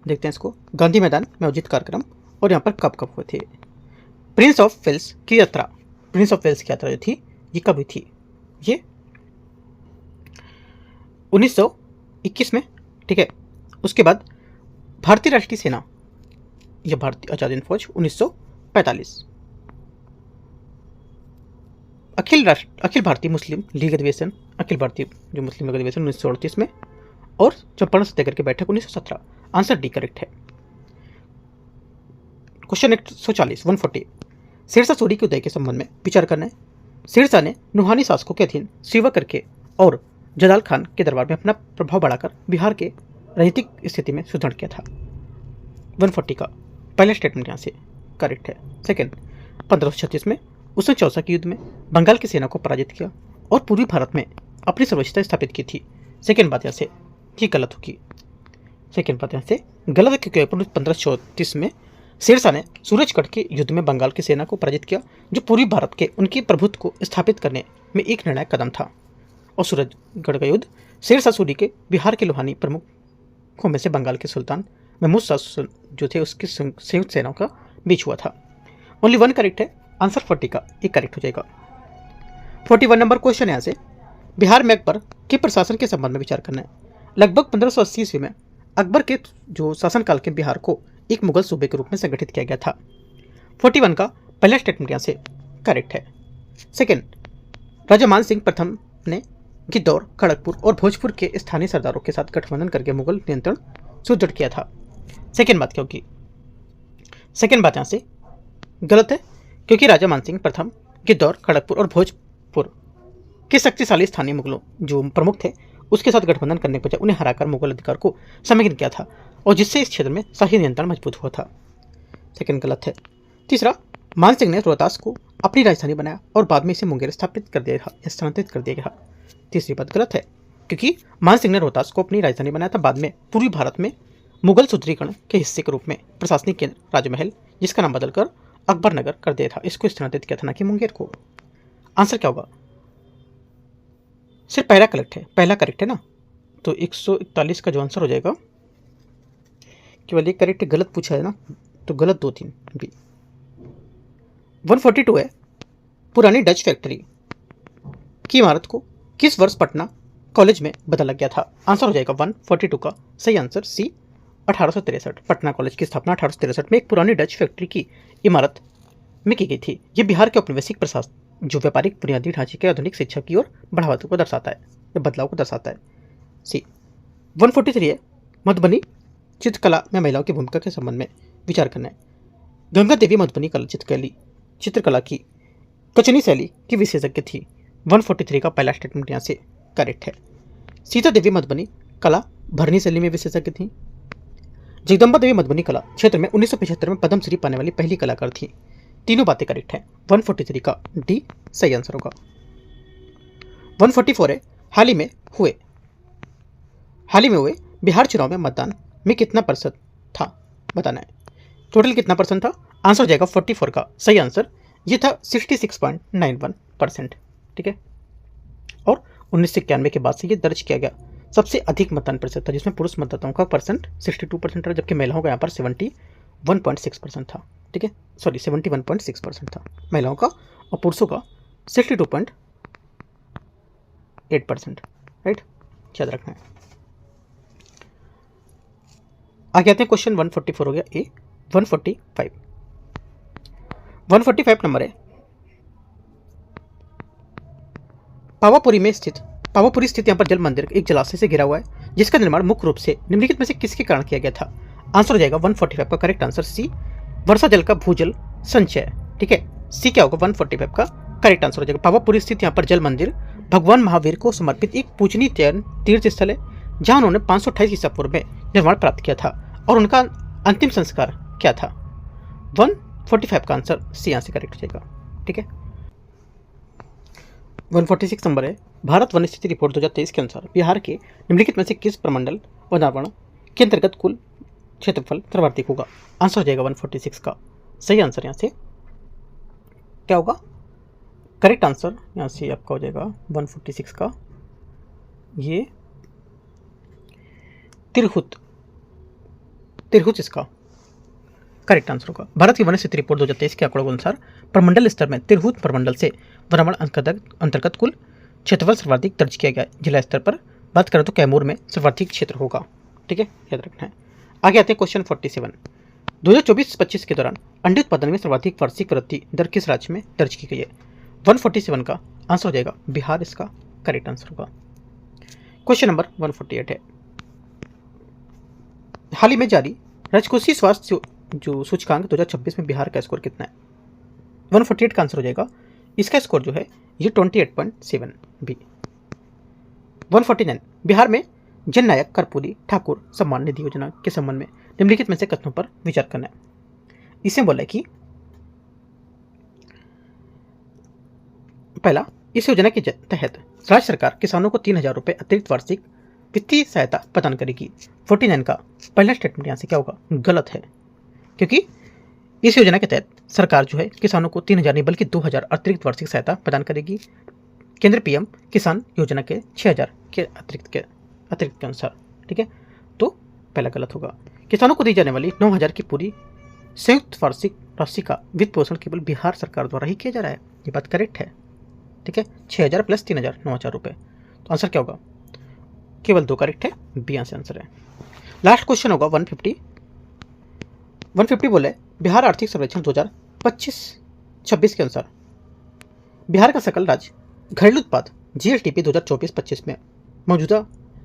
देखते हैं इसको। गांधी मैदान में आयोजित कार्यक्रम और यहाँ पर कब कब हुए थे? प्रिंस ऑफ वेल्स की यात्रा जो थी ये कब हुई थी? ये 1921 में। ठीक है, उसके बाद भारतीय राष्ट्रीय सेना या भारतीय आजाद हिंद फौज 1945। अखिल भारतीय मुस्लिम लीग अधिवेशन, अखिल भारतीय जो मुस्लिम लीग अधिवेशन 1938 में, और चंपारण सत्याग्रह की बैठक 1917। आंसर डी करेक्ट है। क्वेश्चन 140 शेरशाह सूरी के उदय के संबंध में विचार करना है। शेरशाह ने नुहानी शासकों के अधीन सेवा करके और जलाल खान के दरबार में अपना प्रभाव बढ़ाकर बिहार के राजनीतिक स्थिति में सुधार किया था। 140 का पहला स्टेटमेंट यहाँ से करेक्ट है। सेकेंड, 1536 में उसने चौसा के युद्ध में बंगाल की सेना को पराजित किया और पूर्वी भारत में अपनी सर्वोच्चता स्थापित की थी। सेकेंड बात यहाँ से ये गलत होगी। सेकेंड बात यहाँ से गलत है क्योंकि 1534 में शेरशाह ने सूरजगढ़ के युद्ध में बंगाल की सेना को पराजित किया, जो पूर्वी भारत के उनके प्रभुत्व को स्थापित करने में एक निर्णायक कदम था। और सूरजगढ़ का युद्ध शेरशाह सूरी के बिहार के लोहानी प्रमुखों में से बंगाल के सुल्तान महमूद शाह जो थे उसकी संयुक्त सेनाओं का बीच हुआ था। ओनली 1 करेक्ट है। आंसर 40 का एक करेक्ट हो जाएगा। 41 नंबर क्वेश्चन यहाँ से बिहार में अकबर के प्रशासन के संबंध में विचार करना है। लगभग 1580 ईस्वी में अकबर के जो शासनकाल के बिहार को एक मुगल सूबे के रूप में संगठित किया गया था। 41 का पहला स्टेटमेंट यहाँ से करेक्ट है। सेकेंड, राजा मान सिंह प्रथम ने गिद्धौर, खड़गपुर और भोजपुर के स्थानीय सरदारों के साथ गठबंधन करके मुगल नियंत्रण सुदृढ़ किया था। सेकेंड बात क्या होगी? सेकेंड बात यहाँ से गलत है क्योंकि राजा मान सिंह प्रथम गिद्धौर, खड़गपुर और भोजपुर के शक्तिशाली स्थानीय मुगलों जो प्रमुख थे उसके साथ गठबंधन करने के बजाय उन्हें हराकर मुगल अधिकार को समग्र किया था और जिससे इस क्षेत्र में शाही नियंत्रण मजबूत हुआ था। सेकेंड गलत है। तीसरा, मान सिंह ने रोहतास को अपनी राजधानी बनाया और बाद में इसे मुंगेर स्थापित कर दिया, स्थानांतरित कर दिया गया। तीसरी बात गलत है क्योंकि मान सिंह ने रोहतास को अपनी राजधानी बनाया था, बाद में पूर्वी भारत में मुगल सुदृढ़ीकरण के हिस्से के रूप में प्रशासनिक केंद्र राजमहल, जिसका नाम बदलकर अकबर नगर कर दिया था, इसको स्थानांतरित किया था, ना कि मुंगेर को। आंसर क्या होगा? सिर्फ पहला करेक्ट है ना, तो 141 का जो आंसर हो जाएगा केवल एक करेक्ट गलत पूछा है ना, तो गलत 2 3 बी। 142 है पुरानी डच फैक्ट्री की इमारत को किस वर्ष पटना कॉलेज में बदला गया था? आंसर हो जाएगा 142 का सही आंसर सी, 1863। पटना कॉलेज की स्थापना 1863 में एक पुरानी डच फैक्ट्री की इमारत में की गई थी। ये बिहार के औपनिवेशिक प्रशासन जो व्यापारिक बुनियादी ढांचे के आधुनिक शिक्षा की ओर बढ़ावा को दर्शाता है या बदलाव को दर्शाता है। सी। 143 है मधुबनी चित्रकला में महिलाओं की भूमिका के संबंध में विचार करना है। गंगा देवी मधुबनी कला चित्रकला की कचनी शैली की विशेषज्ञ थी। 143 का पहला स्टेटमेंट यहाँ से करेक्ट है। सीता देवी मधुबनी कला भरनी शैली में विशेषज्ञ थी। जगदम्बा देवी मधुबनी कला क्षेत्र में 1975 में पद्मश्री पाने वाली पहली कलाकार थी। तीनों बातें करेक्ट हैं। 143 का डी सही आंसर होगा। 144 है हाल ही में हुए बिहार चुनाव में मतदान में कितना प्रतिशत था बताना है। टोटल कितना परसेंट था? आंसर हो जाएगा 44 का सही आंसर। ये था 66.91%। ठीक है, और 1991 के बाद से ये दर्ज किया गया सबसे अधिक मतदान प्रतिशत था, जिसमें पुरुष मतदाताओं का परसेंट 62% था, जबकि महिलाओं का यहाँ पर 71.6% था। ठीक है, सॉरी 71.6% था महिलाओं का, और पुरुषों का 62.8%। राइट, याद रखना है। आगे आते हैं क्वेश्चन 144 हो गया ए। 145 नंबर है पावापुरी स्थित यहाँ पर जल मंदिर एक जलाशय से घिरा हुआ है, जिसका निर्माण मुख्य रूप से निम्नलिखित में से किसके कारण किया गया था? आंसर हो जाएगा 145 का करेक्ट आंसर सी, वर्षा जल का भूजल संचय। ठीक है, सी क्या होगा? 145 का करेक्ट आंसर हो जाएगा। पावापुरी स्थित यहाँ पर जल मंदिर भगवान महावीर को समर्पित एक पूजनीय तीर्थ स्थल है, जहां उन्होंने 528 ईसा पूर्व में निर्माण प्राप्त किया था। और उनका अंतिम संस्कार क्या था? 145 का आंसर सी यहाँ से करेक्ट हो जाएगा। ठीक है, 146 नंबर है, भारत वन स्थिति रिपोर्ट 2023 के अनुसार बिहार के निम्नलिखित में से किस प्रमंडल वनावरण के अंतर्गत कुल क्षेत्रफल सर्वाधिक होगा? आंसर हो जाएगा 146 का। सही आंसर यहाँ से क्या होगा? करेक्ट आंसर यहाँ से आपका हो जाएगा 146 का ये तिरहुत इसका करेक्ट आंसर होगा। भारत की वन स्थिति रिपोर्ट 2023 के आंकड़ों के अनुसार प्रमंडल स्तर में तिरहुत प्रमंडल से वनावरण अंतर्गत कुल क्षेत्रफल सर्वाधिक दर्ज किया गया है। जिला स्तर पर बात करें तो कैमूर में सर्वाधिक क्षेत्र होगा। ठीक है, याद रखना है। आगे आते हैं क्वेश्चन 47। 2024-25 के दौरान अंडे उत्पादन में सर्वाधिक वार्षिक वृद्धि दर किस राज्य में दर्ज की गई है? 147 का आंसर हो जाएगा बिहार, इसका करेक्ट आंसर होगा। क्वेश्चन नंबर 148 है, हाल ही में जारी राजकोषीय स्वास्थ्य जो सूचकांक 2026 में बिहार का स्कोर कितना है? 148 का आंसर हो जाएगा, इसका स्कोर जो है ये 28.7 बी। 149, बिहार में जननायक कर्पूरी ठाकुर सम्मान निधि योजना के संबंध में निम्नलिखित में से कथनों पर विचार करना है। इसमें बोला है कि पहला, इस योजना के तहत राज्य सरकार किसानों को 3,000 रुपये अतिरिक्त वार्षिक वित्तीय सहायता प्रदान करेगी। 49 का पहला स्टेटमेंट यहाँ से क्या होगा? गलत है, क्योंकि इस योजना के तहत सरकार जो है किसानों को 3,000 नहीं बल्कि 2,000 अतिरिक्त वार्षिक सहायता प्रदान करेगी केंद्र पीएम किसान योजना के 6,000 के अतिरिक्त के अनुसार। ठीक है, तो पहला गलत होगा। किसानों को दी जाने वाली 9,000 की पूरी संयुक्त वार्षिक राशि का वित्त पोषण केवल बिहार सरकार द्वारा ही किया जा रहा है, ये बात करेक्ट है। ठीक है, 6,000 प्लस 3,000 9,000 रुपये, तो आंसर क्या होगा? केवल 2 करेक्ट है, बी यहाँ से आंसर है। लास्ट क्वेश्चन होगा 150 बोले, बिहार आर्थिक सर्वेक्षण 2025-26 के अनुसार बिहार का सकल राज्य घरेलू उत्पाद जीएसडीपी 2024-25 में मौजूदा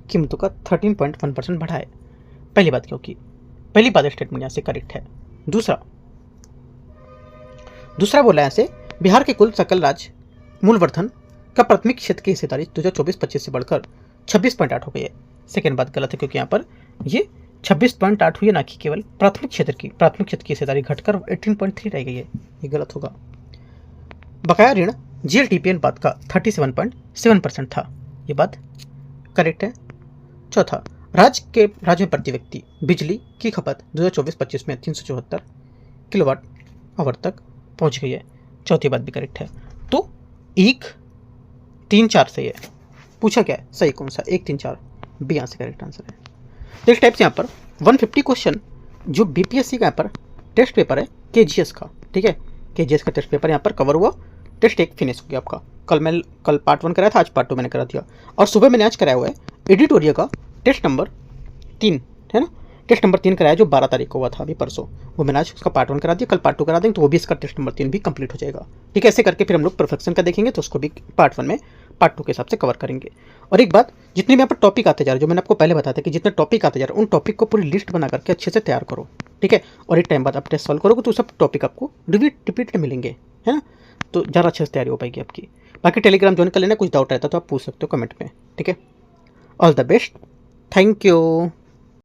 कीमतों का 13.1% बढ़ा है। पहली बात क्योंकि पहली बात स्टेटमेंट यहाँ से करेक्ट है। दूसरा बोला यहाँ से बिहार के कुल सकल राज्य मूलवर्धन का प्राथमिक क्षेत्र की हिस्सेदारी 2024-25 से बढ़कर 26.8 हो गई है। सेकेंड बात गलत है, क्योंकि यहाँ पर ये 26.8 हुई है, ना कि केवल प्राथमिक क्षेत्र की हिस्सेदारी घटकर 18.3 रह गई है, ये गलत होगा। बकाया ऋण जीएलटीपी अनुपात का 37.7% था, ये बात करेक्ट है। चौथा, राज्य में प्रति व्यक्ति बिजली की खपत 2024-25 में 374 किलोवाट आवर तक पहुंच गई है, चौथी बात भी करेक्ट है। तो 1, 3, 4 सही है। पूछा क्या है सही कौन सा? 1, 3, 4 बी यहाँ से करेक्ट आंसर है। तो इस टाइप से यहाँ पर 150 क्वेश्चन जो बीपीएससी का यहाँ पर टेस्ट पेपर है केजीएस का, ठीक है, केजीएस का टेस्ट पेपर यहाँ पर कवर हुआ। टेस्ट 1 फिनिश हो गया आपका। कल पार्ट 1 कराया था, आज पार्ट 2 मैंने करा दिया, और सुबह मैंने आज कराया हुआ है एडिटोरियल का टेस्ट नंबर 3, है ना, टेस्ट नंबर 3 कराया जो 12 तारीख को हुआ था, अभी परसों, वो मैंने आज उसका पार्ट 1 करा दिया, कल पार्ट 2 करा देंगे तो वो भी इसका टेस्ट नंबर 3 भी कंप्लीट हो जाएगा। ठीक है, ऐसे करके फिर हम लोग परफेक्शन का देखेंगे तो उसको भी पार्ट 1 में पार्ट 2 के हिसाब से कवर करेंगे। और एक बात, जितने भी यहाँ पर टॉपिक आते जा रहे हैं, जो मैंने आपको पहले बताया था कि जितने टॉपिक आते जा रहे हैं उन टॉपिक को पूरी लिस्ट बना करके अच्छे से तैयार करो। ठीक है, और एक टाइम बाद आप टेस्ट सॉल्व करोगे तो सब टॉपिक आपको रिपीट मिलेंगे, है ना, तो ज़्यादा अच्छे से तैयारी हो पाएगी आपकी। बाकी टेलीग्राम ज्वाइन कर लेना, कुछ डाउट रहता तो आप पूछ सकते हो कमेंट में। ठीक है, all the best, thank you.